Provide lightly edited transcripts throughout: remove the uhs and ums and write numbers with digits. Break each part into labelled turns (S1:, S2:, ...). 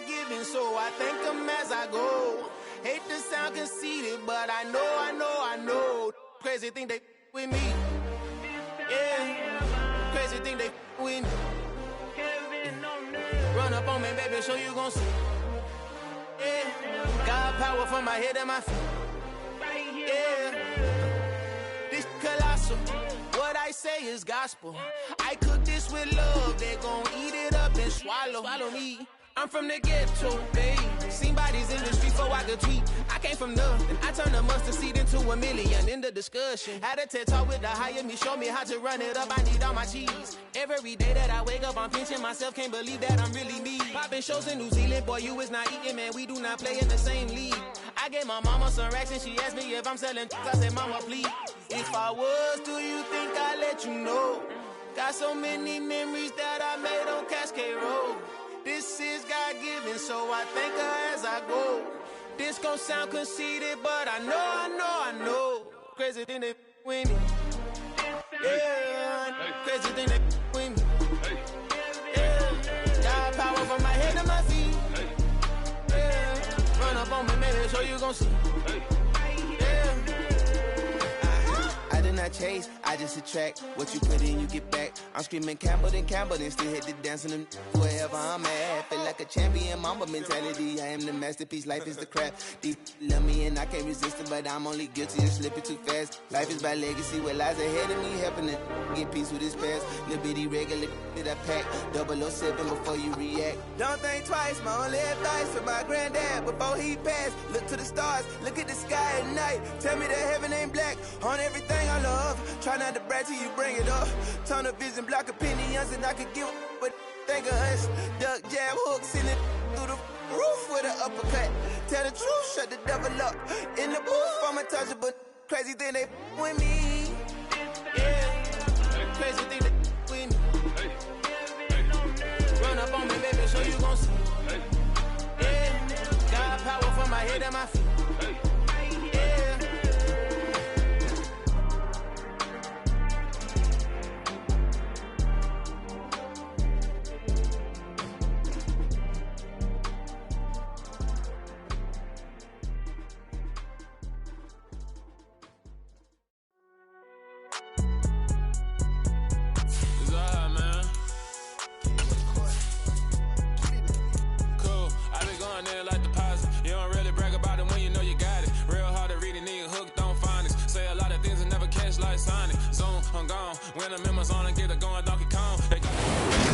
S1: God-given, so I thank him as I go. Hate to sound conceited, but I know. Crazy thing they with me. Yeah, crazy thing they with me. Run up on me, baby, so you gon' see. Yeah, God power from my head and my feet. Yeah, this colossal. What I say is gospel. I cook this with love. They gon' eat it up and swallow me. I'm from the ghetto, babe. Seen bodies in the street before I could tweet. I came from nothing. I turned a mustard seed into a million. In the discussion, had a TED talk with the higher me. Show me how to run it up. I need all my cheese. Every day that I wake up, I'm pinching myself. Can't believe that I'm really me. Popping shows in New Zealand, boy, you is not eating, man. We do not play in the same league. I gave my mama some racks and she asked me if I'm selling. I said, mama, please. If I was, do you think I'd let you know? Got so many memories that I made on Cascade Road. This is God-given, so I thank her as I go. This gon' sound conceited, but I know. Crazy thing they with me. Yeah, crazy thing they with me. Yeah, God power from my head to my feet. Yeah, run up on me, maybe, so you gon' see. I did not chase, I just attract. What you put in, you get back. I'm screaming Campbell, then still hit the dancing them wherever I'm at. Feel like a champion, mamba mentality. I am the masterpiece, life is the crap. Deep love me and I can't resist it, but I'm only guilty of slipping too fast. Life is by legacy, what lies ahead of me, helping to get peace with this past. Little bitty regular that I pack, 007 before you react. Don't think twice, my only advice for my granddad before he passed. Look to the stars, look at the sky at night. Tell me that heaven ain't black on everything I love. Try not to brag till you bring it up. Tunnel vision, block opinions, and I could give but think of us. Duck jab hooks in it through the roof with an uppercut. Tell the truth, shut the devil up. In the booth, I'm untouchable. Crazy thing they with me. Yeah, crazy thing they with me. Run up on me, baby, so you gon' see. Yeah, God power from my head and my feet.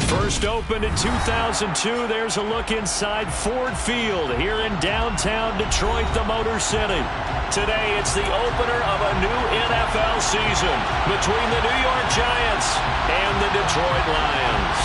S2: First opened in 2002, there's a look inside Ford Field here in downtown Detroit, the Motor City. Today, it's the opener of a new NFL season between the New York Giants and the Detroit Lions.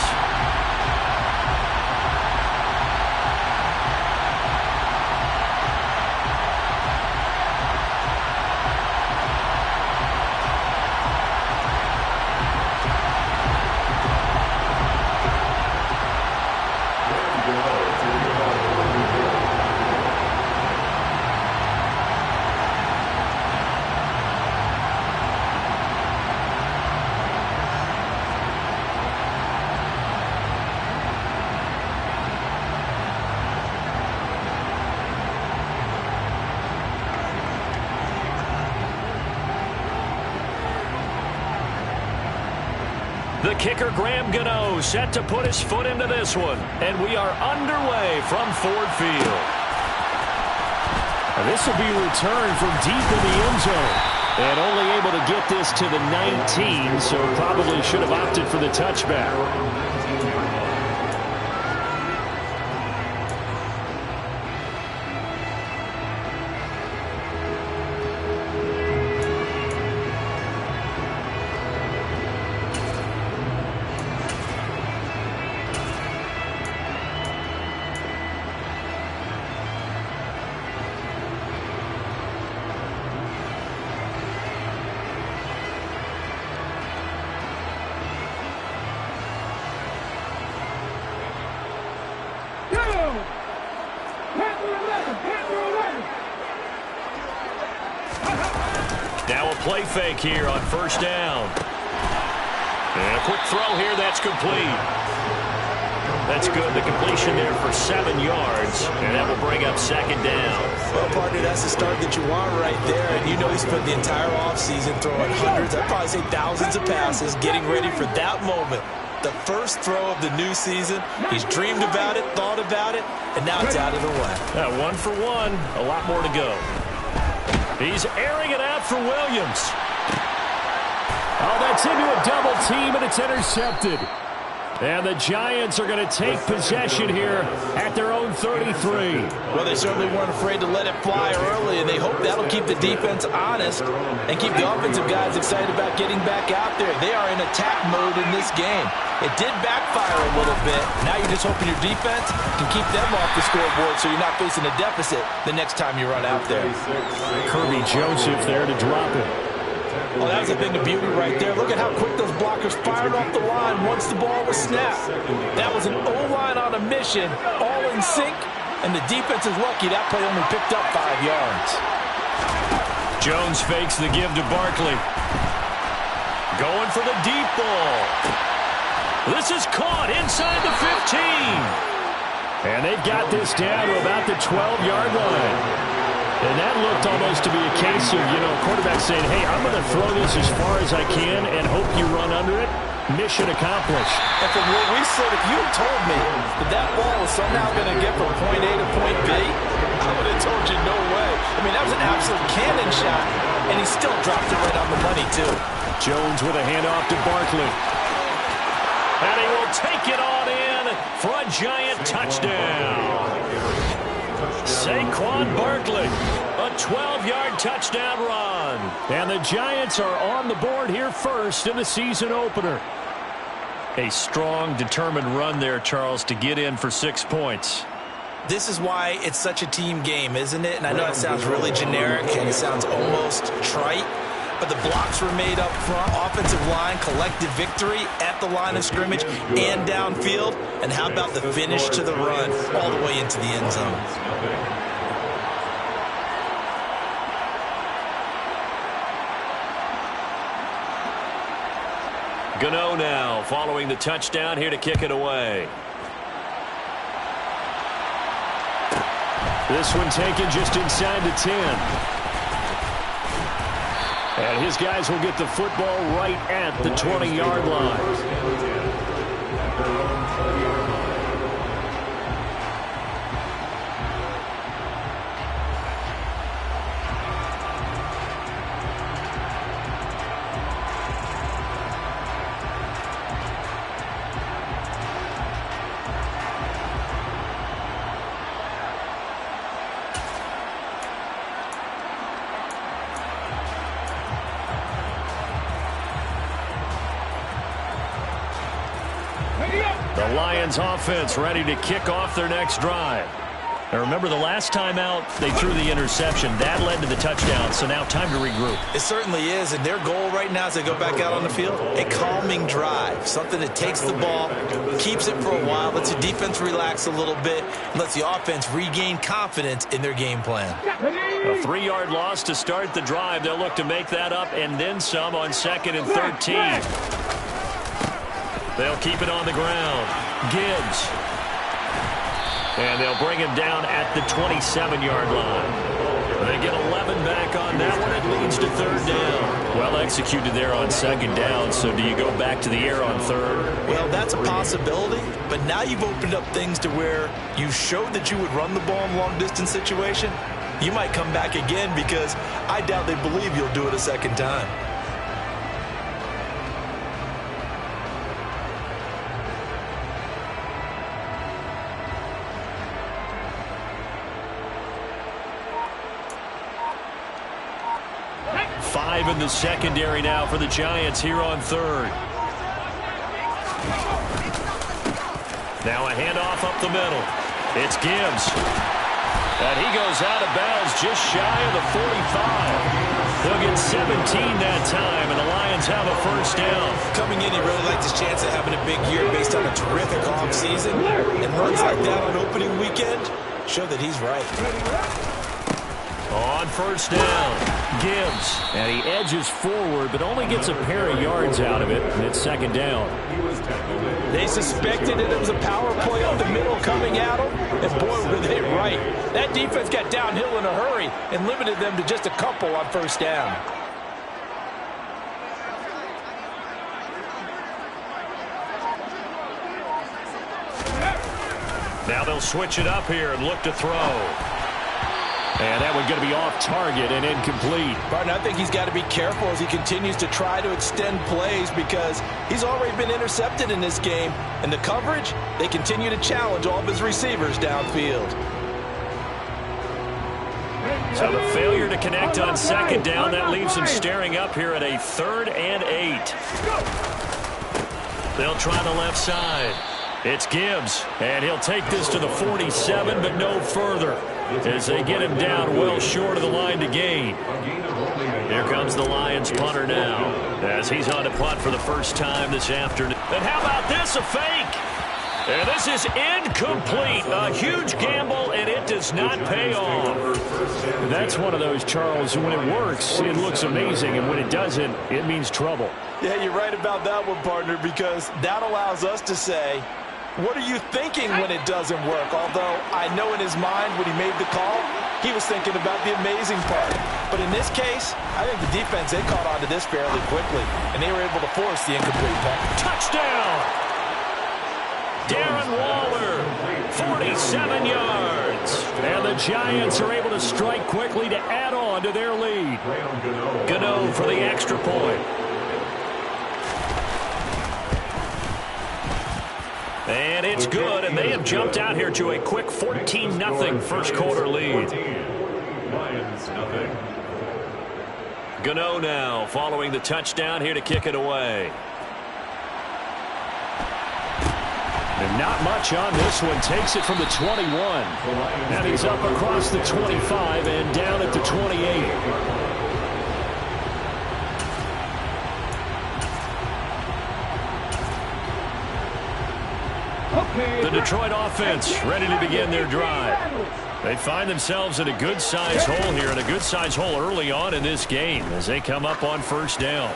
S2: The kicker, Graham Gano, set to put his foot into this one. And we are underway from Ford Field. And this will be returned from deep in the end zone. And only able to get this to the 19, so probably should have opted for the touchback. Now a play fake here on first down. And a quick throw here that's complete. That's good. The completion there for 7 yards, and that will bring up second down.
S3: Well, partner, that's the start that you want right there. And you know he spent the entire offseason throwing hundreds, I'd probably say thousands of passes, getting ready for that moment. The first throw of the new season. He's dreamed about it, thought about it, and now it's out of the way.
S2: 1 for 1. A lot more to go. He's airing it out for Williams. Oh, that's into a double team, and it's intercepted. And the Giants are going to take possession here at their own 33.
S3: Well, they certainly weren't afraid to let it fly early, and they hope that'll keep the defense honest and keep the offensive guys excited about getting back out there. They are in attack mode in this game. It did backfire a little bit. Now you're just hoping your defense can keep them off the scoreboard so you're not facing a deficit the next time you run out there.
S2: Kirby Joseph there to drop it.
S3: Oh, that was a thing of beauty right there. Look at how quick those blockers fired off the line once the ball was snapped. That was an O-line on a mission, all in sync, and the defense is lucky that play only picked up 5 yards.
S2: Jones fakes the give to Barkley. Going for the deep ball. This is caught inside the 15. And they've got this down to about the 12-yard line. And that looked almost to be a case of, quarterback saying, hey, I'm going to throw this as far as I can and hope you run under it. Mission accomplished.
S3: And from what we said, if you had told me that ball was somehow going to get from point A to point B, I would have told you no way. I mean, that was an absolute cannon shot, and he still dropped it right on the money, too.
S2: Jones with a handoff to Barkley. And he will take it on in for a Giant touchdown. Saquon Barkley, a 12-yard touchdown run. And the Giants are on the board here first in the season opener. A strong, determined run there, Charles, to get in for 6 points.
S3: This is why it's such a team game, isn't it? And I know it sounds really generic and it sounds almost trite, but the blocks were made up front, offensive line, collective victory at the line of scrimmage and downfield. And how about the finish to the run all the way into the end zone?
S2: Gano now following the touchdown here to kick it away. This one taken just inside the 10. And his guys will get the football right at the 20-yard line. The Lions offense ready to kick off their next drive. Now remember, the last time out, they threw the interception. That led to the touchdown, so now time to regroup.
S3: It certainly is, and their goal right now as they go back out on the field, a calming drive, something that takes the ball, keeps it for a while, lets the defense relax a little bit, and lets the offense regain confidence in their game plan.
S2: A 3-yard loss to start the drive. They'll look to make that up and then some on 2nd and 13. They'll keep it on the ground. Gibbs. And they'll bring him down at the 27-yard line. They get 11 back on that one. It leads to 3rd down. Well executed there on 2nd down. So do you go back to the air on 3rd?
S3: Well, that's a possibility. But now you've opened up things to where you showed that you would run the ball in long-distance situation. You might come back again because I doubt they believe you'll do it a second time.
S2: Five in the secondary now for the Giants here on 3rd. Now a handoff up the middle. It's Gibbs. And he goes out of bounds just shy of the 45. They'll get 17 that time, and the Lions have a 1st down.
S3: Coming in, he really liked his chance of having a big year based on a terrific offseason. And runs like that on opening weekend show that he's right.
S2: On 1st down, Gibbs. And he edges forward, but only gets a pair of yards out of it, and it's 2nd down.
S3: They suspected that it was a power play up the middle coming at them, and boy, were they right. That defense got downhill in a hurry and limited them to just a couple on first down.
S2: Now they'll switch it up here and look to throw. And that one's going to be off target and incomplete.
S3: Partner, I think he's got to be careful as he continues to try to extend plays because he's already been intercepted in this game. And the coverage, they continue to challenge all of his receivers downfield.
S2: So the failure to connect on second down, that leaves him staring up here at a 3rd and 8. They'll try the left side. It's Gibbs, and he'll take this to the 47, but no further, as they get him down well short of the line to gain. Here comes the Lions punter now, as he's on to punt for the first time this afternoon. And how about this, a fake? And this is incomplete. A huge gamble, and it does not pay off.
S4: That's one of those, Charles, when it works, it looks amazing, and when it doesn't, it means trouble.
S3: Yeah, you're right about that one, partner, because that allows us to say, what are you thinking when it doesn't work? Although I know in his mind when he made the call, he was thinking about the amazing part. But in this case, I think the defense, they caught on to this fairly quickly, and they were able to force the incomplete punt.
S2: Touchdown! Darren Waller, 47 yards. And the Giants are able to strike quickly to add on to their lead. Gano for the extra point. And it's good, and they have jumped out here to a quick 14-0 first quarter lead. Gano now following the touchdown here to kick it away.
S4: And not much on this one. Takes it from the 21. And he's up across the 25 and down at the 28.
S2: The Detroit offense ready to begin their drive. They find themselves in a good-sized hole here, and a good-sized hole early on in this game as they come up on first down.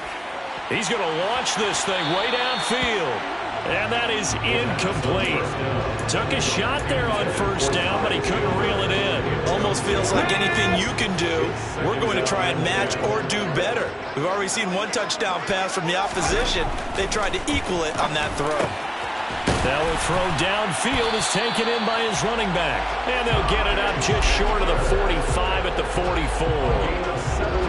S2: He's going to launch this thing way downfield, and that is incomplete. Took a shot there on first down, but he couldn't reel it in.
S3: Almost feels like anything you can do, we're going to try and match or do better. We've already seen one touchdown pass from the opposition. They tried to equal it on that throw.
S2: Now a throw downfield is taken in by his running back. And they'll get it up just short of the 45 at the 44.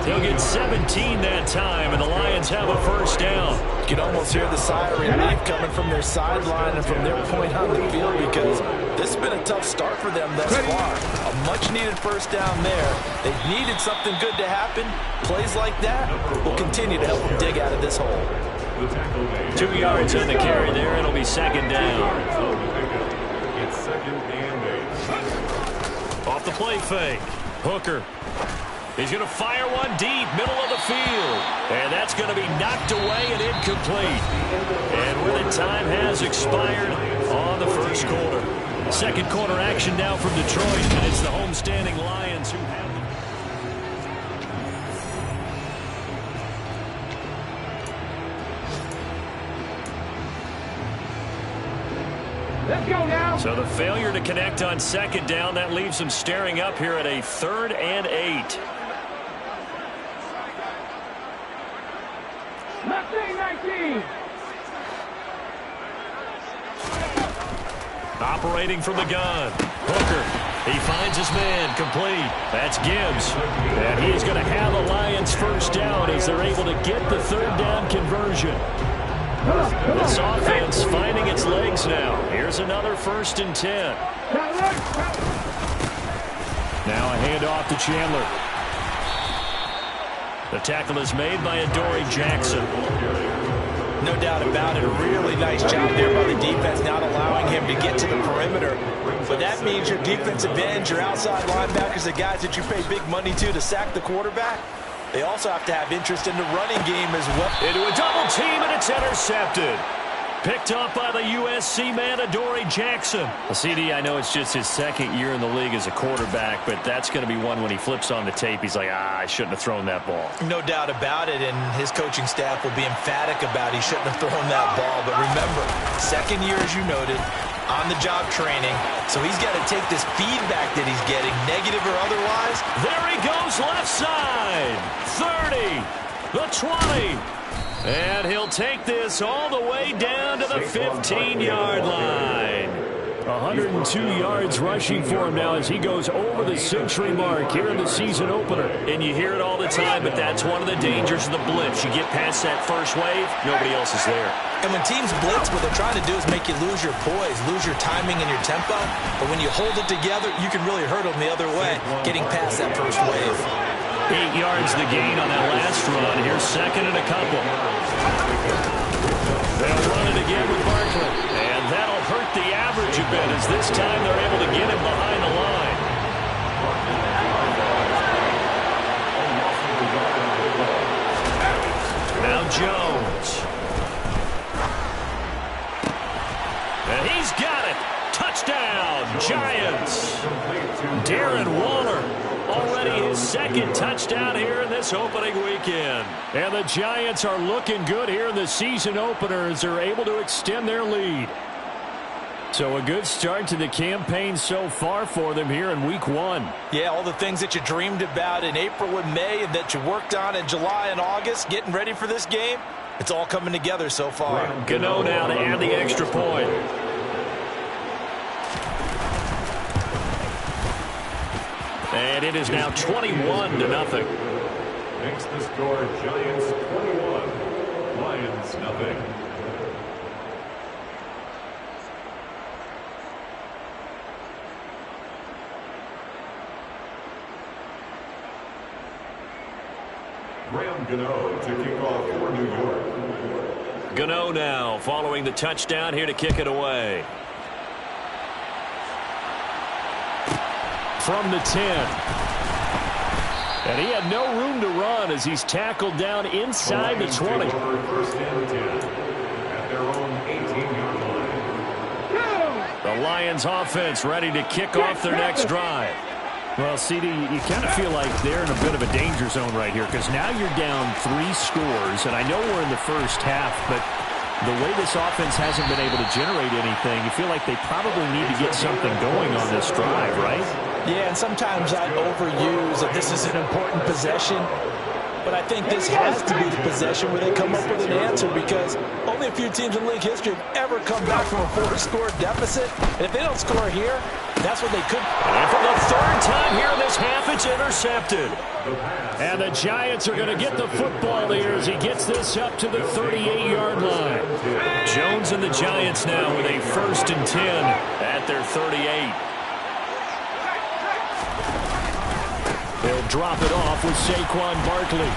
S2: They'll get 17 that time, and the Lions have a first down.
S3: You can almost hear the sigh of relief coming from their sideline and from their point on the field because this has been a tough start for them thus far. A much-needed first down there. They've needed something good to happen. Plays like that will continue to help them dig out of this hole.
S2: 2 yards on the carry there. It'll be second down. Off the play fake. Hooker. He's going to fire one deep, middle of the field. And that's going to be knocked away and incomplete. And where the time has expired on the first quarter. Second quarter action now from Detroit, and it's the homestanding Lions who have the...
S5: Let's go now.
S2: So the failure to connect on second down, that leaves him staring up here at a 3rd and 8.
S5: Left lane 19.
S2: Operating from the gun. Hooker. He finds his man complete. That's Gibbs. And he's going to have a Lions first down as they're able to get the 3rd down conversion. This offense finding its legs now. Here's another 1st and 10.
S4: Now a handoff to Chandler.
S2: The tackle is made by Adoree Jackson.
S3: No doubt about it. A really nice job there by the defense, not allowing him to get to the perimeter. But that means your defensive ends, your outside linebackers, the guys that you pay big money to sack the quarterback, they also have to have interest in the running game as well.
S2: Into a double team, and it's intercepted. Picked up by the USC man, Adoree Jackson. Well, CD, I know it's just his second year in the league as a quarterback, but that's going to be one when he flips on the tape. He's like, I shouldn't have thrown that ball.
S3: No doubt about it, and his coaching staff will be emphatic about he shouldn't have thrown that ball. But remember, second year, as you noted, on-the-job training, so he's got to take this feedback that he's getting, negative or otherwise.
S2: There he goes, left side. 30, the 20. And he'll take this all the way down to the 15-yard line. 102 yards rushing for him now as he goes over the century mark here in the season opener. And you hear it all the time, but that's one of the dangers of the blitz. You get past that first wave, nobody else is there.
S3: And when teams blitz, what they're trying to do is make you lose your poise, lose your timing and your tempo. But when you hold it together, you can really hurt them the other way, getting past that first wave.
S2: 8 yards the gain on that last run. Here's second and a couple. They'll run it again with Barkley. And that'll hurt the average a bit as this time they're able to get him behind the line. Now Jones. And he's got it. Touchdown, Giants. Darren Waller. Already his second touchdown here in this opening weekend. And the Giants are looking good here in the season opener as they're able to extend their lead. So a good start to the campaign so far for them here in week 1.
S3: Yeah, all the things that you dreamed about in April and May and that you worked on in July and August, getting ready for this game, it's all coming together so far.
S2: Gano now to add the extra point. And it is now 21-0.
S4: Makes the score Giants 21, Lions nothing. Graham Gano to kick off for New York.
S2: Gano now following the touchdown here to kick it away. From the 10. And he had no room to run as he's tackled down inside the 20.
S4: First and 10 at their own 18-yard line.
S2: The Lions offense ready to kick off their next drive. Well, CD, you kind of feel like they're in a bit of a danger zone right here because now you're down 3 scores, and I know we're in the first half, but the way this offense hasn't been able to generate anything, you feel like they probably need to get something going on this drive, right?
S3: Yeah, and sometimes I overuse that this is an important possession, but I think this has to be the possession where they come up with an answer because only a few teams in league history have ever come back from a 4-score deficit, and if they don't score here, that's what they could.
S2: And for the third time here in this half, it's intercepted. And the Giants are going to get the football here as he gets this up to the 38-yard line. Jones and the Giants now with a 1st and 10 at their 38. They'll drop it off with Saquon Barkley.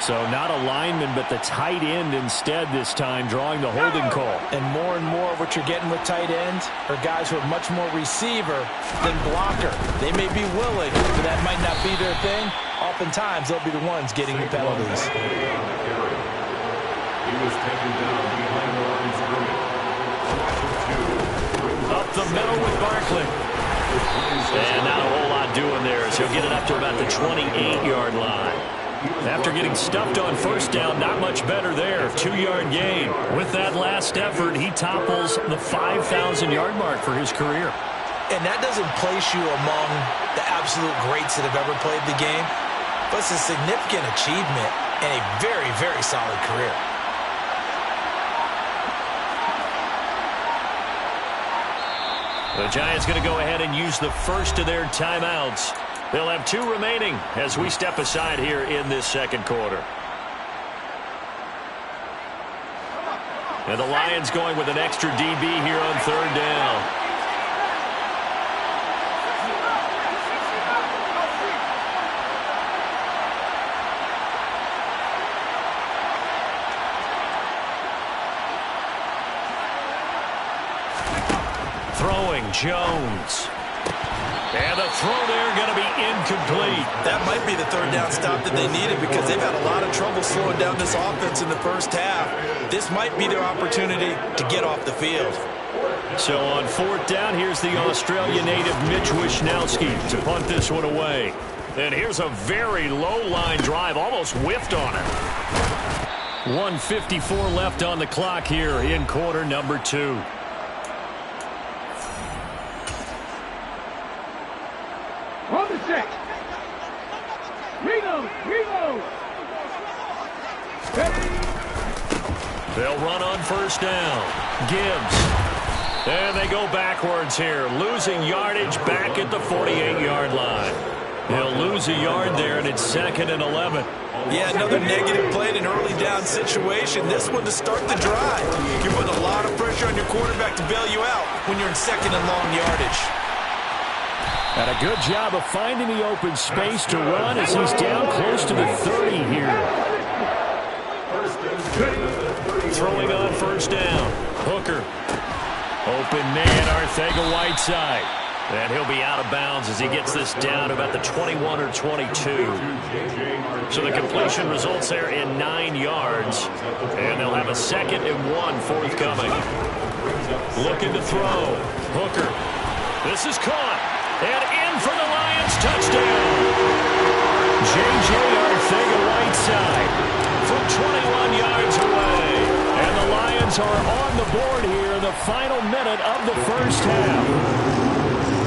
S2: So not a lineman, but the tight end instead this time, drawing the holding call.
S3: And more of what you're getting with tight ends are guys who are much more receiver than blocker. They may be willing, but that might not be their thing. Oftentimes, they'll be the ones getting the penalties.
S4: He was taken down behind the line of scrimmage.
S2: Up the middle with Barkley. And not a whole lot doing there, so he'll get it up to about the 28-yard line. After getting stuffed on first down, not much better there. 2-yard gain. With that last effort, he topples the 5,000-yard mark for his career.
S3: And that doesn't place you among the absolute greats that have ever played the game, but it's a significant achievement and a very, very solid career.
S2: The Giants going to go ahead and use the first of their timeouts. They'll have 2 remaining as we step aside here in this second quarter. And the Lions going with an extra DB here on 3rd down. Throwing Jones. And the throw there going to be incomplete.
S3: That might be the third down stop that they needed because they've had a lot of trouble slowing down this offense in the first half. This might be their opportunity to get off the field.
S2: So on fourth down, here's the Australia native Mitch Wishnowsky to punt this one away. And here's a very low-line drive, almost whiffed on it. 1:54 left on the clock here in quarter number 2.
S5: On the set. Reload.
S2: They'll run on first down. Gibbs. And they go backwards here, losing yardage back at the 48-yard line. They'll lose a yard there, and it's 2nd and 11.
S3: Yeah, another negative play in an early down situation. This one to start the drive. You're putting a lot of pressure on your quarterback to bail you out when you're in 2nd and long yardage.
S2: And a good job of finding the open space to run as he's down close to the 30 here. Throwing on first down. Hooker. Open man, Arcega-Whiteside. And he'll be out of bounds as he gets this down about the 21 or 22. So the completion results there in 9 yards. And they'll have a 2nd and 1 forthcoming. Looking to throw. Hooker. This is caught. And in for the Lions touchdown. J.J. Arcega-Whiteside from 21 yards away. And the Lions are on the board here in the final minute of the first half.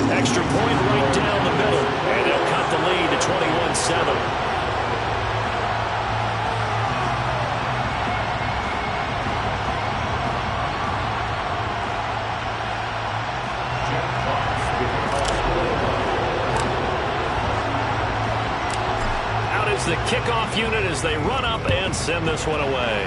S2: Extra point right down the middle. And they'll cut the lead to 21-7. The kickoff unit as they run up and send this one away.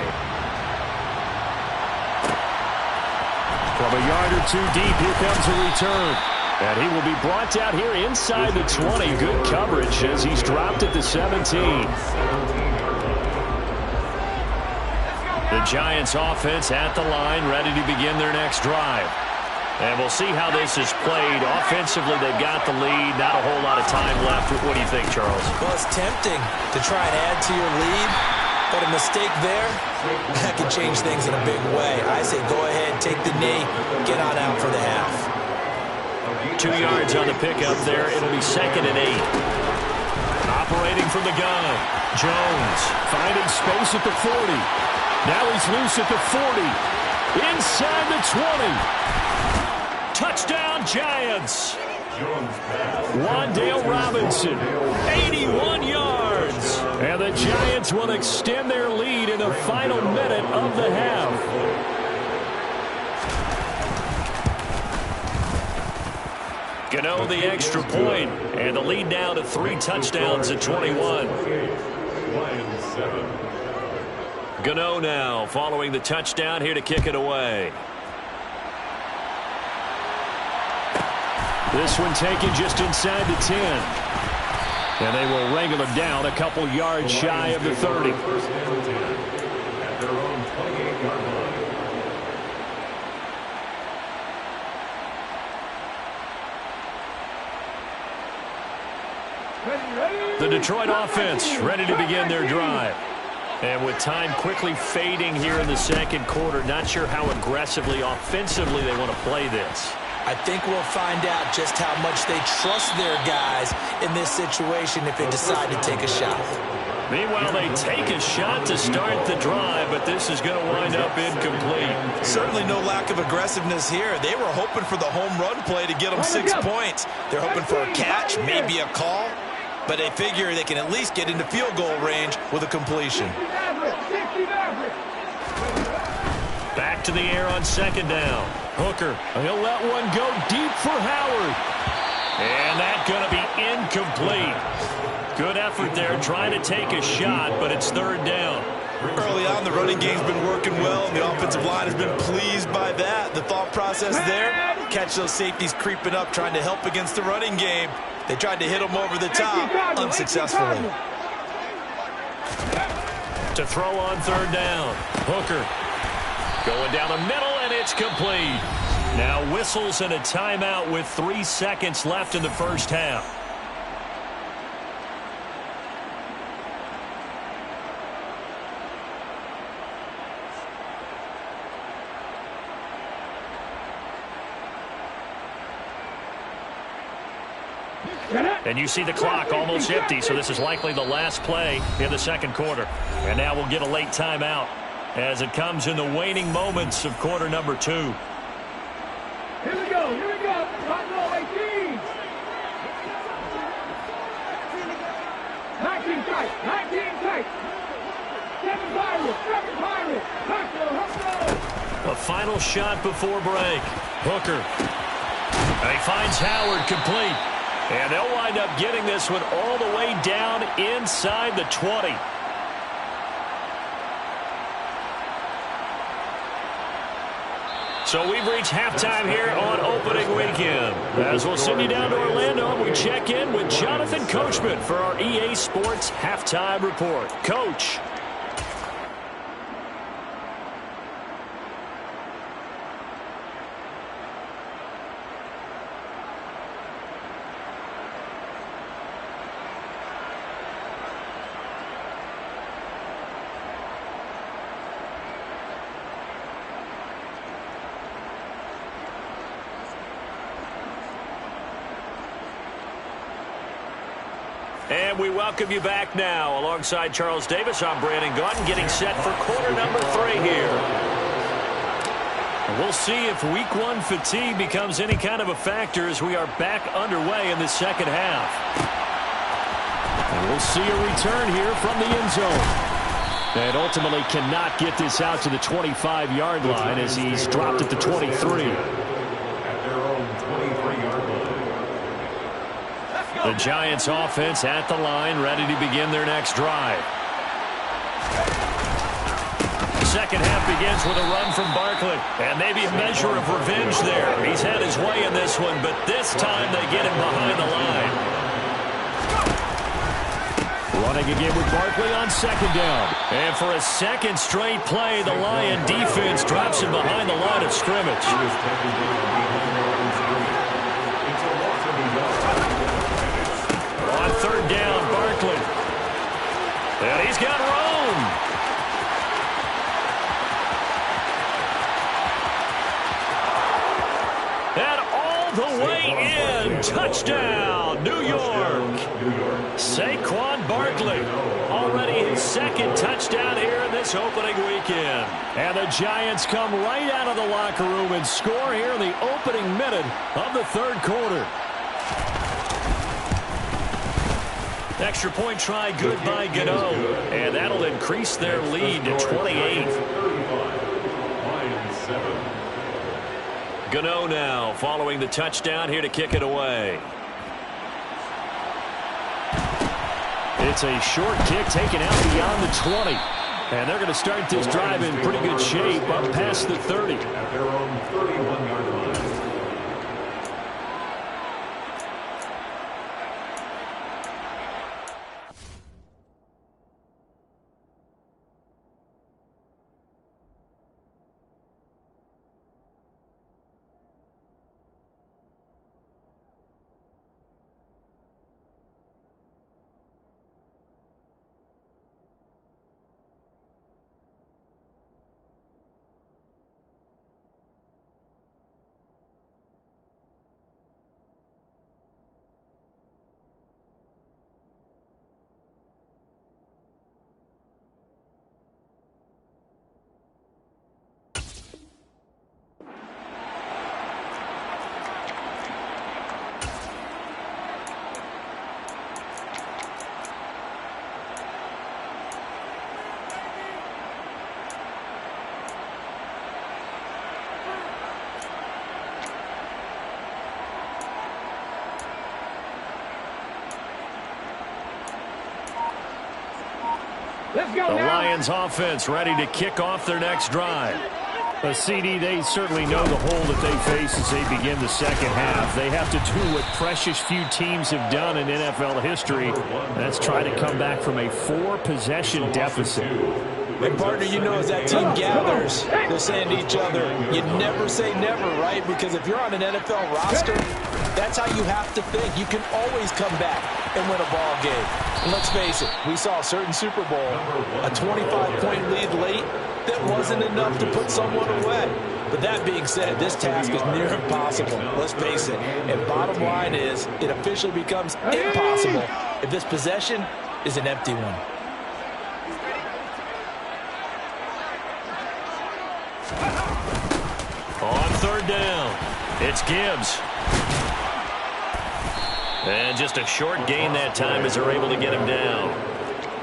S2: From a yard or 2 deep, here comes a return. And he will be brought out here inside the 20. Good coverage as he's dropped at the 17. The Giants offense at the line, ready to begin their next drive. And we'll see how this is played. Offensively, they've got the lead. Not a whole lot of time left. What do you think, Charles?
S3: Well, it's tempting to try and add to your lead, but a mistake there, that could change things in a big way. I say go ahead, take the knee, get on out for the half.
S2: 2 yards on the pickup there. It'll be 2nd and 8. Operating from the gun. Jones finding space at the 40. Now he's loose at the 40. Inside the 20. Touchdown, Giants. Wan'Dale Robinson, 81 yards. And the Giants will extend their lead in the final minute of the half. Gano the extra point, and the lead now to 3 touchdowns at 21. Gano now following the touchdown here to kick it away. This one taken just inside the 10. And they will wrangle him down a couple yards shy of the 30. The Detroit offense ready to begin their drive. And with time quickly fading here in the second quarter, not sure how aggressively, offensively they want to play this.
S3: I think we'll find out just how much they trust their guys in this situation if they decide to take a shot.
S2: Meanwhile, they take a shot to start the drive, but this is going to wind up incomplete.
S3: Certainly no lack of aggressiveness here. They were hoping for the home run play to get them 6 points. They're hoping for a catch, maybe a call, but they figure they can at least get into field goal range with a completion.
S2: Back to the air on 2nd down. Hooker, he'll let one go deep for Howard. And that's going to be incomplete. Good effort there trying to take a shot, but it's 3rd down.
S3: Early on, the running game's been working well, and the offensive line has been pleased by that. The thought process there, catch those safeties creeping up, trying to help against the running game. They tried to hit them over the top, unsuccessfully.
S2: To throw on 3rd down. Hooker going down the middle, and it's complete. Now whistles and a timeout with 3 seconds left in the first half. And you see the clock almost empty, so this is likely the last play in the second quarter. And now we'll get a late timeout as it comes in the waning moments of quarter number 2.
S5: Here we go, here we go. Clock roll 18. 19 tight, 19 tight. 7 Pirates.
S2: A final shot before break. Hooker. And he finds Howard complete. And they'll wind up getting this one all the way down inside the 20. So we've reached halftime here on opening weekend. As we'll send you down to Orlando, we check in with Jonathan Coachman for our EA Sports Halftime Report. Coach. And we welcome you back now. Alongside Charles Davis, I'm Brandon Gaudin, getting set for quarter number 3 here. And we'll see if week 1 fatigue becomes any kind of a factor as we are back underway in the second half. And we'll see a return here from the end zone. And ultimately cannot get this out to the 25-yard line as he's dropped at the 23. The Giants offense at the line, ready to begin their next drive. The second half begins with a run from Barkley. And maybe a measure of revenge there. He's had his way in this one, but this time they get him behind the line. Running again with Barkley on second down. And for a second straight play, the Lion defense drops him behind the line of scrimmage. On third down, Barkley. And he's got room. And all the way in. Touchdown, New York. Saquon Barkley. Already his second touchdown here in this opening weekend. And the Giants come right out of the locker room and score here in the opening minute of the third quarter. Extra point try good by Gano. And that'll increase their lead to 28. Gano now following the touchdown here to kick it away. It's a short kick taken out beyond the 20. And they're going to start this drive in pretty good shape up past the 30.
S6: At their own 31-yard line.
S2: The Lions offense ready to kick off their next drive.
S4: CD, they certainly know the hole that they face as they begin the second half. They have to do what precious few teams have done in NFL history. That's try to come back from a 4-possession deficit.
S3: And partner, you know, as that team gathers, they're saying to each other, you never say never, right? Because if you're on an NFL roster, that's how you have to think. You can always come back and win a ball game. And let's face it, we saw a certain Super Bowl, a 25-point lead late that wasn't enough to put someone away. But that being said, this task is near impossible. Let's face it. And bottom line is, it officially becomes impossible if this possession is an empty one.
S2: On third down, it's Gibbs. And just a short gain that time as they're able to get him down.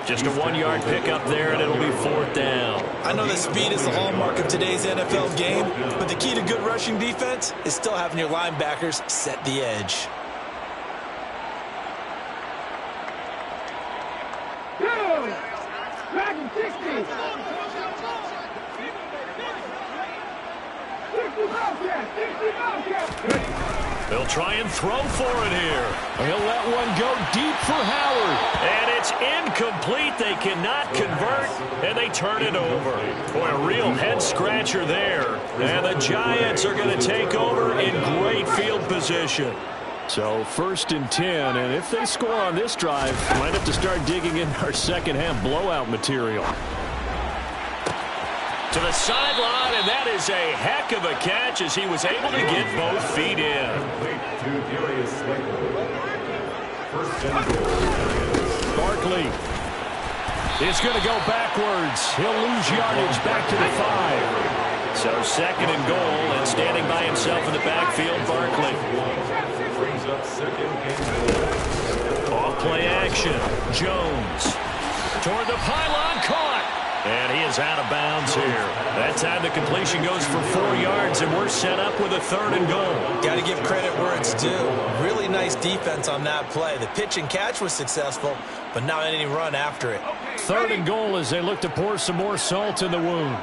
S2: Just a 1-yard pickup there, and it'll be fourth down.
S3: I know that speed is the hallmark of today's NFL game, but the key to good rushing defense is still having your linebackers set the edge.
S5: Dragon 60. 60 Bobcat, 60 Bobcat.
S2: They'll try and throw for it here. He'll let one go deep for Howard. And it's incomplete. They cannot convert, and they turn it over. Boy, a real head-scratcher there. And the Giants are going to take over in great field position.
S4: So 1st and 10, and if they score on this drive, might have to start digging in our second-half blowout material.
S2: To the sideline, and that is a heck of a catch as he was able to get both feet in.
S4: Barkley is going to go backwards. He'll lose yardage back to the 5.
S2: So 2nd and goal, and standing by himself in the backfield, Barkley. Off play action. Jones toward the pylon, caught. And he is out of bounds here. That time the completion goes for 4 yards, and we're set up with a 3rd and goal.
S3: Got to give credit where it's due. Really nice defense on that play. The pitch and catch was successful, but not any run after it.
S4: 3rd and goal as they look to pour some more salt in the wound.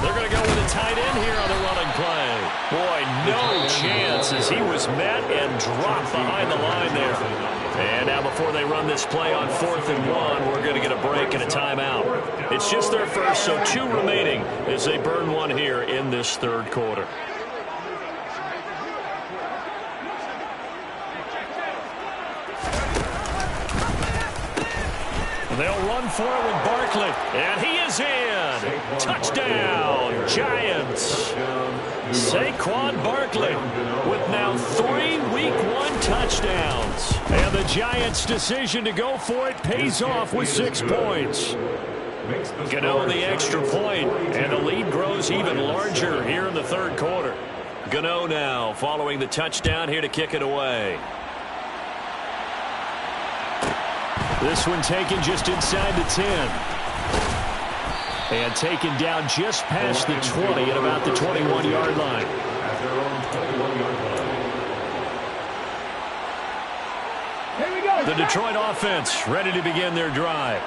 S2: They're going to go with a tight end here on the running play. Boy, no chance as he was met and dropped behind the line there. And now before they run this play on 4th and 1, we're going to get a break and a timeout. It's just their first, so 2 remaining as they burn one here in this 3rd quarter. They'll run for it with Barkley, and he is in. Touchdown, Giants. Saquon Barkley with now 3 Week 1 touchdowns. And the Giants' decision to go for it pays off with 6 points. Gano the extra point, and the lead grows even larger here in the 3rd quarter. Gano now following the touchdown here to kick it away.
S4: This one taken just inside the 10. And taken down just past the 20 at about the 21-yard line.
S5: Here we go.
S2: The Detroit offense ready to begin their drive.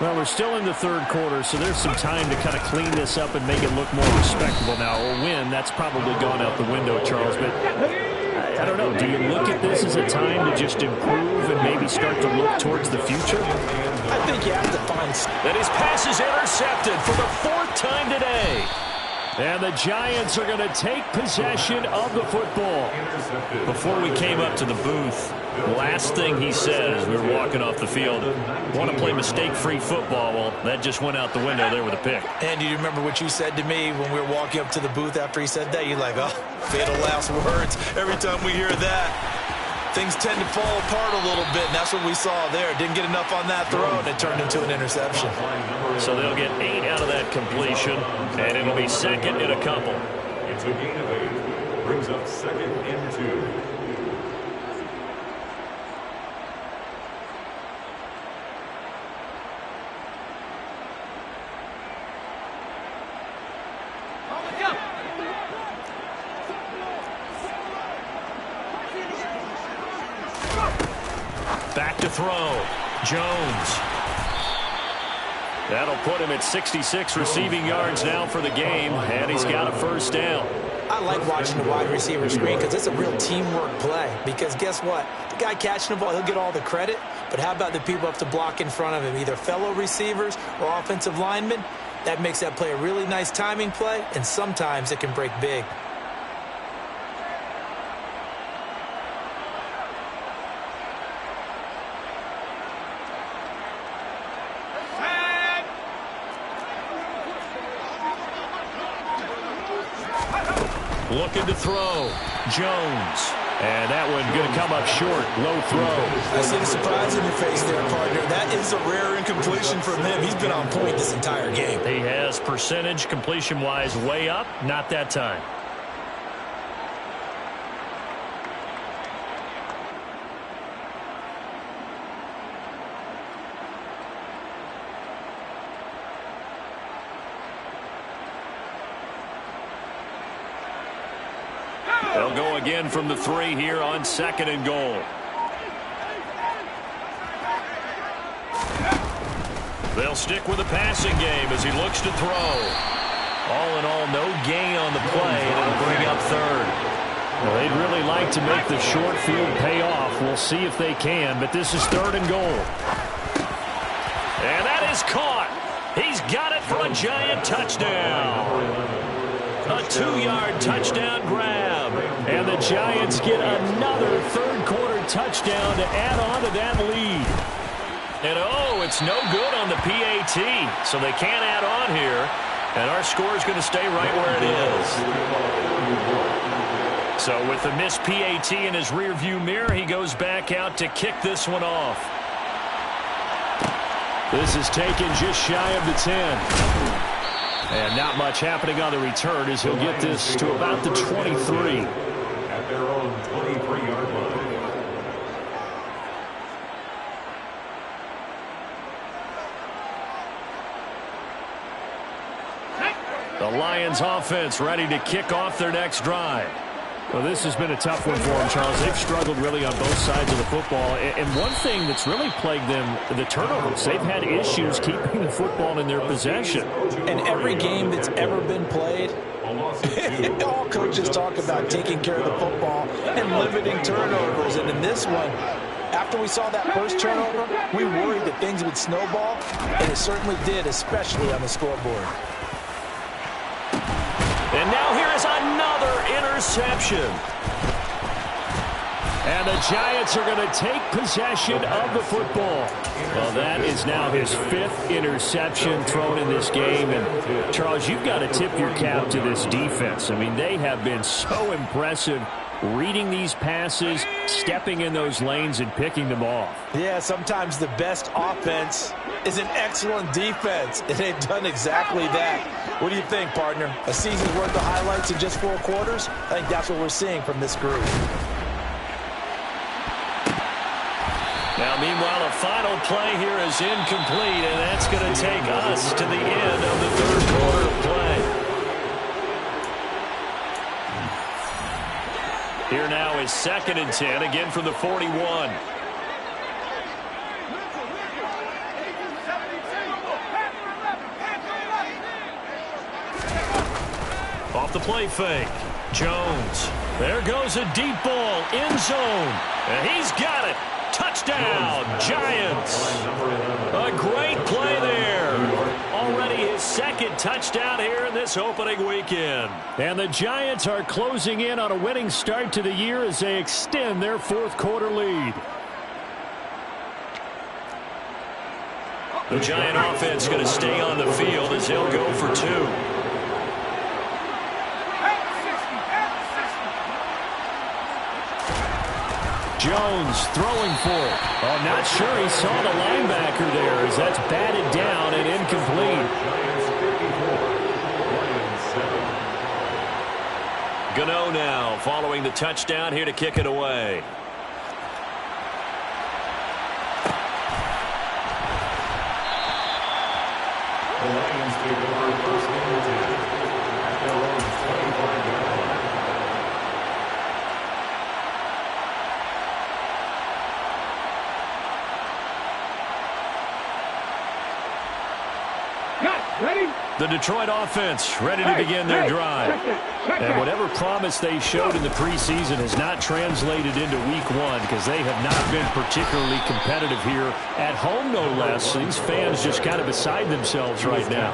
S4: Well, we're still in the 3rd quarter, so there's some time to kind of clean this up and make it look more respectable now. A win, that's probably gone out the window, Charles, but I don't know. Do you look at this as a time to just improve and maybe start to look towards the future?
S3: I think you have to find...
S2: And his pass is intercepted for the 4th time today.
S4: And the Giants are going to take possession of the football.
S2: Before we came up to the booth, last thing he said as we were walking off the field, want to play mistake-free football. Well, that just went out the window there with a pick.
S3: And do you remember what you said to me when we were walking up to the booth after he said that? You're like, oh, fatal last words. Every time we hear that, things tend to fall apart a little bit, and that's what we saw there. Didn't get enough on that throw, and it turned into an interception.
S2: So they'll get 8 out of that completion, and it'll be 2nd and a couple.
S6: It's a gain of 8. Brings up 2nd and 2.
S2: Back to throw. Jones. That'll put him at 66 receiving yards now for the game, and he's got a 1st down.
S3: I like watching the wide receiver screen because it's a real teamwork play. Because guess what? The guy catching the ball, he'll get all the credit, But how about the people up to block in front of him, either fellow receivers or offensive linemen? That makes that play a really nice timing play, and sometimes it can break big.
S2: Looking to throw. Jones. And that one going to come up short. Low throw.
S3: I see the surprise in your face there, partner. That is a rare incompletion from him. He's been on point this entire game.
S2: He has percentage completion-wise way up. Not that time. They'll go again from the 3 here on 2nd and goal. They'll stick with the passing game as he looks to throw. All in all, no gain on the play, and it'll bring up 3rd.
S4: Well, they'd really like to make the short field pay off. We'll see if they can, but this is 3rd and goal.
S2: And that is caught. He's got it for a Giant touchdown. A 2-yard touchdown grab.
S4: And the Giants get another third-quarter touchdown to add on to that lead.
S2: And it's no good on the PAT, so they can't add on here. And our score is going to stay right where it is. So with the missed PAT in his rearview mirror, he goes back out to kick this one off.
S4: This is taken just shy of the 10. And not much happening on the return as he'll get this to about the 23.
S6: At their own 23-yard line.
S2: The Lions offense ready to kick off their next drive.
S4: Well, this has been a tough one for them, Charles. They've struggled really on both sides of the football. And one thing that's really plagued them, the turnovers. They've had issues keeping the football in their possession.
S3: And every game that's ever been played, all coaches talk about taking care of the football and limiting turnovers. And in this one, after we saw that first turnover, we worried that things would snowball, and it certainly did, especially on the scoreboard.
S2: And now here is another interception.
S4: And the Giants are going to take possession of the football. Well, that is now his 5th interception thrown in this game. And, Charles, you've got to tip your cap to this defense. I mean, they have been so impressive reading these passes, stepping in those lanes, and picking them off.
S3: Yeah, sometimes the best offense is an excellent defense, and they've done exactly that. What do you think, partner? A season's worth of highlights in just 4 quarters? I think that's what we're seeing from this group.
S2: Now, meanwhile, a final play here is incomplete, and that's going to take us to the end of the 3rd quarter of play. Here now is 2nd and 10, again from the 41. Off the play fake. Jones. There goes a deep ball. End zone. And he's got it. Touchdown, Giants. A great play there. Already his 2nd touchdown here in this opening weekend.
S4: And the Giants are closing in on a winning start to the year as they extend their 4th quarter lead.
S2: The Giant offense going to stay on the field as they'll go for 2.
S4: Jones throwing for it. Oh, not sure he saw the linebacker there as that's batted down and incomplete.
S2: Gano now following the touchdown here to kick it away.
S6: The Lions take over 1st and 10 at their own 25-yard line.
S5: Ready?
S2: The Detroit offense ready to begin their drive.
S4: And whatever promise they showed in the preseason has not translated into week one because they have not been particularly competitive here at home, no less. These fans just kind of beside themselves right now.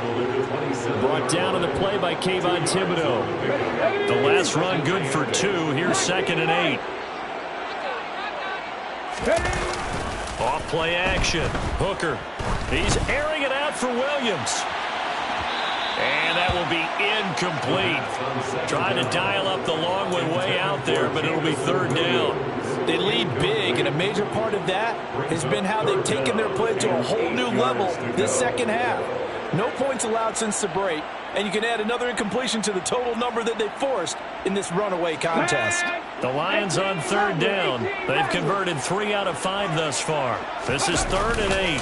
S4: Brought down on the play by Kayvon Thibodeau.
S2: The last run good for 2. Here's 2nd and 8. Off play action. Hooker. He's airing it out for Williams. And that will be incomplete. Trying to dial up the long way out there, but it'll be 3rd down.
S3: They lead big, and a major part of that has been how they've taken their play to a whole new level this second half. No points allowed since the break, and you can add another incompletion to the total number that they forced in this runaway contest.
S2: The Lions on 3rd down. They've converted 3 out of 5 thus far. This is 3rd and 8.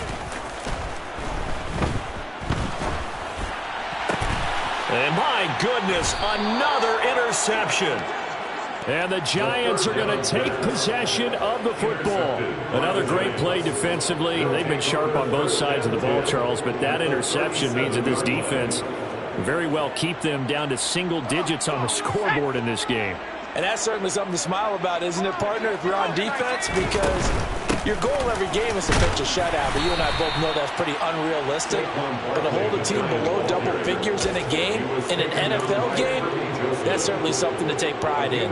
S2: And my goodness, another interception.
S4: And the Giants are going to take possession of the football. Another great play defensively. They've been sharp on both sides of the ball, Charles, but that interception means that this defense very well keep them down to single digits on the scoreboard in this game.
S3: And that's certainly something to smile about, isn't it, partner, if you're on defense? Because your goal every game is to pitch a shutout, but you and I both know that's pretty unrealistic. But to hold a team below double figures in a game, in an NFL game, that's certainly something to take pride in.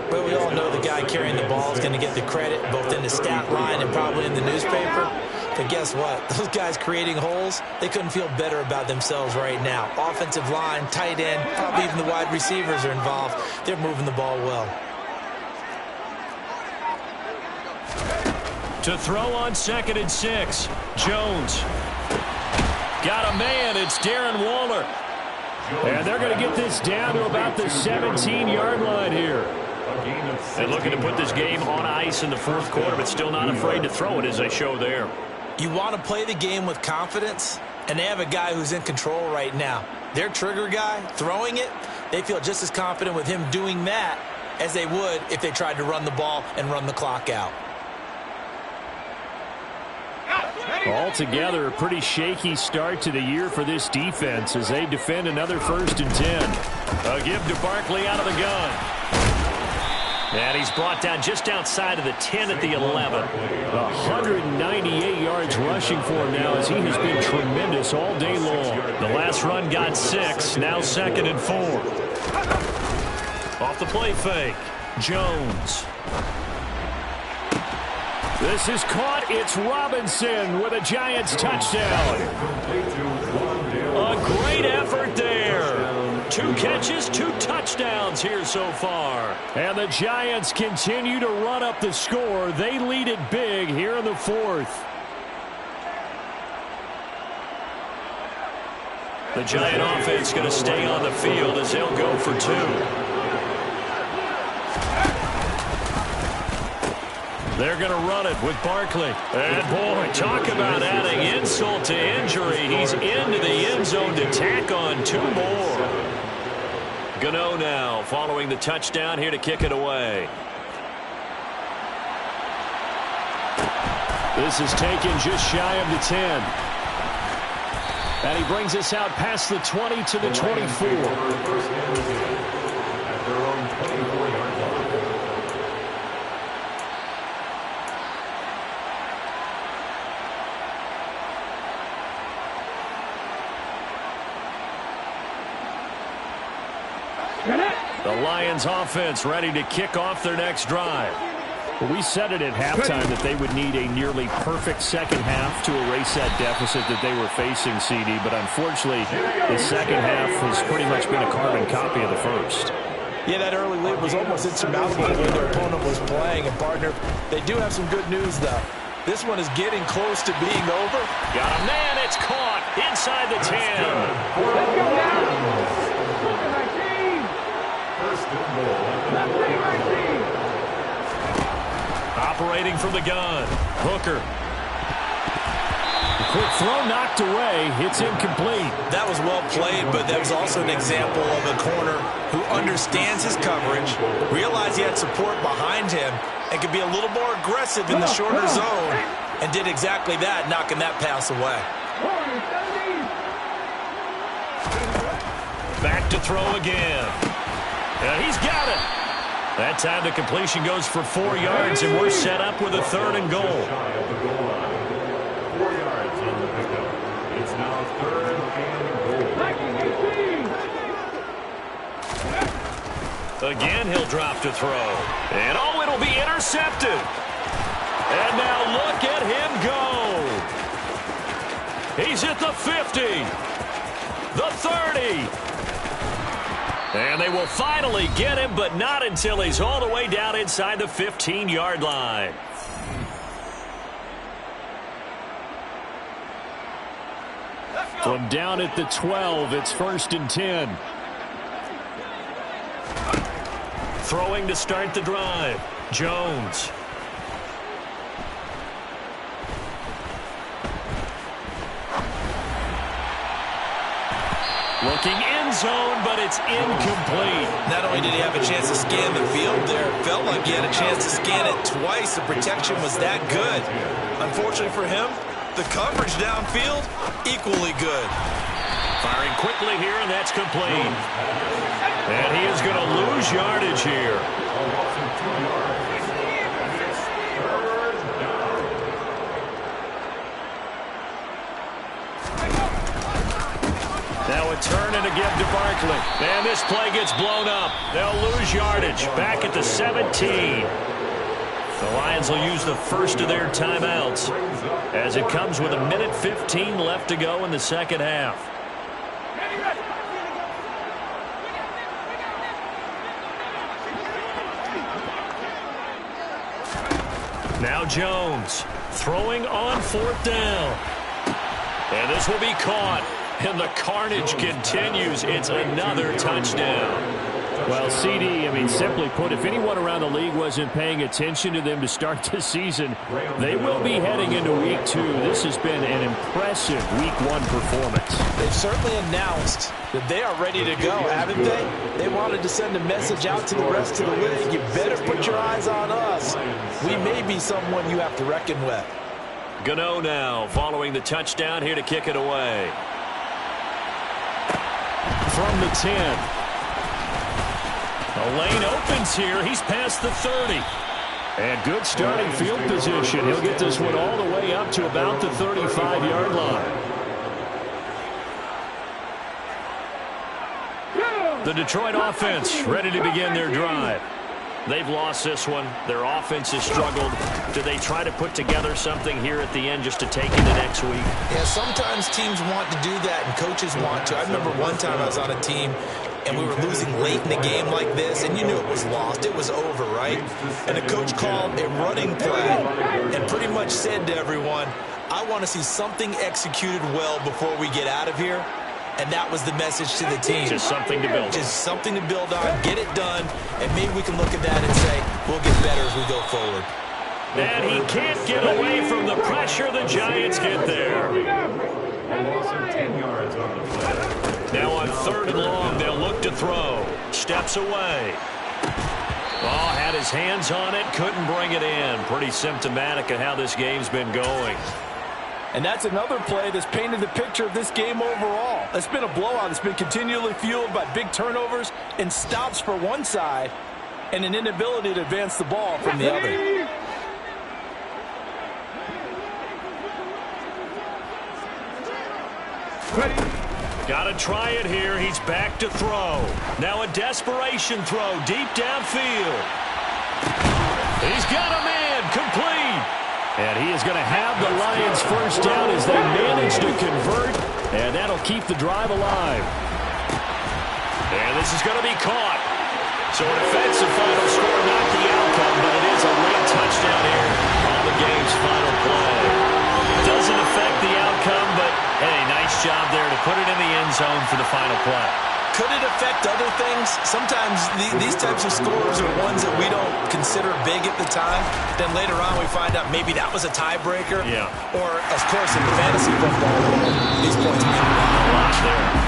S3: But we all know the guy carrying the ball is going to get the credit both in the stat line and probably in the newspaper. But guess what? Those guys creating holes, they couldn't feel better about themselves right now. Offensive line, tight end, probably even the wide receivers are involved. They're moving the ball well.
S2: To throw on 2nd and 6. Jones. Got a man. It's Darren Waller.
S4: And they're going to get this down to about the 17-yard line here.
S2: And looking to put this game on ice in the 4th quarter, but still not afraid to throw it as they show there.
S3: You want to play the game with confidence, and they have a guy who's in control right now. Their trigger guy, throwing it, they feel just as confident with him doing that as they would if they tried to run the ball and run the clock out.
S4: Altogether, a pretty shaky start to the year for this defense as they defend another 1st and 10.
S2: A give to Barkley out of the gun. And he's brought down just outside of the 10 at the 11.
S4: 198 yards rushing for him now as he has been tremendous all day long.
S2: The last run got 6. Now 2nd and 4. Off the play fake. Jones.
S4: This is caught. It's Robinson with a Giants touchdown.
S2: A great effort there. 2 catches, 2 touchdowns here so far.
S4: And the Giants continue to run up the score. They lead it big here in the 4th.
S2: The Giant offense going to stay on the field as they'll go for 2. They're going to run it with Barkley. And, boy, talk about adding insult to injury. He's into the end zone to tack on 2 more. Gano now following the touchdown here to kick it away.
S4: This is taken just shy of the 10. And he brings us out past the 20 to the 24.
S2: The Lions offense ready to kick off their next drive.
S4: Well, we said it at halftime that they would need a nearly perfect second half to erase that deficit that they were facing, CD. But unfortunately, the second half has pretty much been a carbon copy of the first.
S3: Yeah, that early lead was almost insurmountable when their opponent was playing. And, partner, they do have some good news, though. This one is getting close to being over.
S2: Got a man. It's caught inside the 10.
S5: Let's go now.
S2: Operating from the gun. Hooker.
S4: Quick throw knocked away. It's incomplete.
S3: That was well played, but that was also an example of a corner who understands his coverage, realized he had support behind him, and could be a little more aggressive in the shorter zone, and did exactly that, knocking that pass away.
S2: back to throw again. And he's got it. That time the completion goes for 4 yards, and we're set up with a 3rd and goal.
S6: 4 yards on the pickup. It's now 3rd and goal.
S2: Again, he'll drop to throw. And, oh, it'll be intercepted. And now look at him go. He's at the 50, the 30. And they will finally get him, but not until he's all the way down inside the 15-yard line.
S4: From down at the 12, it's 1st and 10.
S2: Throwing to start the drive, Jones. Looking end zone, but it's incomplete.
S3: Not only did he have a chance to scan the field there, it felt like he had a chance to scan it twice. The protection was that good. Unfortunately for him, the coverage downfield, equally good.
S2: Firing quickly here, and that's complete. And he is going to lose yardage here. Now a turn and a give to Barkley. And this play gets blown up. They'll lose yardage. Back at the 17. The Lions will use the first of their timeouts as it comes with 1:15 left to go in the second half. Now Jones throwing on 4th down. And this will be caught. And the carnage continues. It's another touchdown.
S4: Well, CD, I mean, simply put, if anyone around the league wasn't paying attention to them to start the season, they will be heading into Week 2. This has been an impressive Week 1 performance.
S3: They've certainly announced that they are ready to go, haven't they? They wanted to send a message out to the rest of the league. You better put your eyes on us. We may be someone you have to reckon with.
S2: Gano now following the touchdown here to kick it away. From the 10. The lane opens here. He's past the 30.
S4: And good starting field position. He'll get this one all the way up to about the 35-yard line.
S2: The Detroit offense ready to begin their drive. They've lost this one. Their offense has struggled. Do they try to put together something here at the end just to take into next week?
S3: Yeah, sometimes teams want to do that and coaches want to. I remember one time I was on a team and we were losing late in the game like this, and you knew it was lost. It was over, right? And the coach called a running play and pretty much said to everyone, I want to see something executed well before we get out of here. And that was the message to the team.
S2: Just something to build on.
S3: Just something to build on, get it done, and maybe we can look at that and say, we'll get better as we go forward.
S2: And he can't get away from the pressure. The Giants get there. Now on 3rd and long, they'll look to throw. Steps away. Oh, had his hands on it, couldn't bring it in. Pretty symptomatic of how this game's been going.
S3: And that's another play that's painted the picture of this game overall. It's been a blowout. It's been continually fueled by big turnovers and stops for one side and an inability to advance the ball from the other.
S2: Got to try it here. He's back to throw. Now a desperation throw deep downfield. He's got a man complete.
S4: And he is going to have the Lions first down as they manage to convert, and that'll keep the drive alive.
S2: And this is going to be caught. So an offensive final score, not the outcome, but it is a late touchdown here on the game's final play. Doesn't affect the outcome, but hey, nice job there to put it in the end zone for the final play.
S3: Could it affect other things? Sometimes these types of scores are ones that we don't consider big at the time. Then later on we find out maybe that was a tiebreaker.
S2: Yeah.
S3: Or, of course, in the fantasy football world, these points mean a lot.
S2: A lot there.